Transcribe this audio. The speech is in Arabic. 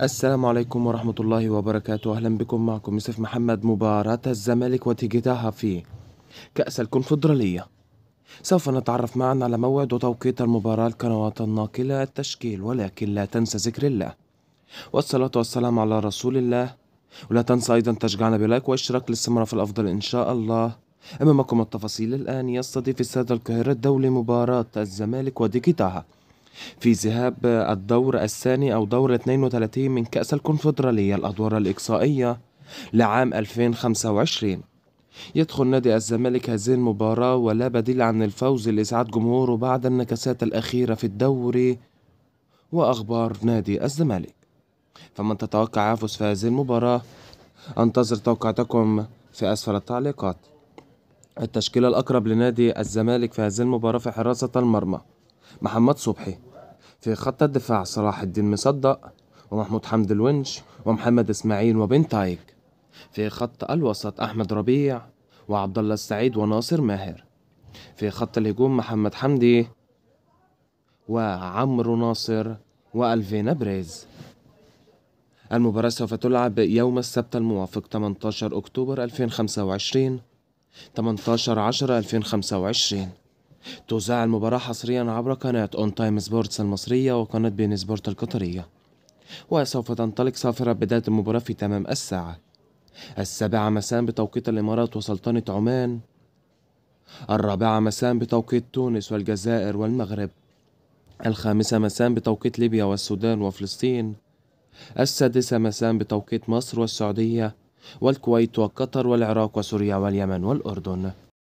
السلام عليكم ورحمة الله وبركاته. أهلا بكم، معكم يوسف محمد. مباراة الزمالك وتيجيتاها في كأس الكونفدرالية. سوف نتعرف معا على موعد وتوقيت المباراة، القنوات الناقلة، التشكيل، ولكن لا تنسى ذكر الله والصلاة والسلام على رسول الله. ولا تنسى أيضا تشجعنا بلايك واشتراك للاستمرار في الأفضل إن شاء الله. أمامكم التفاصيل الآن. يستضيف استاد القاهرة الدولي مباراة الزمالك وتيجيتاها في ذهاب الدور الثاني أو دور 32 من كأس الكونفدرالية، الأدوار الإقصائية لعام 2025. يدخل نادي الزمالك هذه المباراة ولا بديل عن الفوز لإسعاد جمهوره بعد النكسات الأخيرة في الدوري وأخبار نادي الزمالك. فمن تتوقع يفوز في هذه المباراة؟ أنتظر توقعاتكم في أسفل التعليقات. التشكيلة الأقرب لنادي الزمالك في هذه المباراة: في حراسة المرمى محمد صبحي، في خط الدفاع صلاح الدين مصدق ومحمود حمد الونش ومحمد اسماعيل وبن تايك، في خط الوسط احمد ربيع وعبد الله السعيد وناصر ماهر، في خط الهجوم محمد حمدي وعمرو ناصر والفينا بريز. المباراة سوف تلعب يوم السبت الموافق 18 اكتوبر 2025، 18/10/2025. تذاع المباراة حصريا عبر قناة اون تايم سبورتس المصرية وقناة بين سبورت القطرية، وسوف تنطلق صافرة بداية المباراة في تمام الساعة 7 مساء بتوقيت الإمارات وسلطنة عمان، 4 مساء بتوقيت تونس والجزائر والمغرب، 5 مساء بتوقيت ليبيا والسودان وفلسطين، 6 مساء بتوقيت مصر والسعودية والكويت وقطر والعراق وسوريا واليمن والأردن.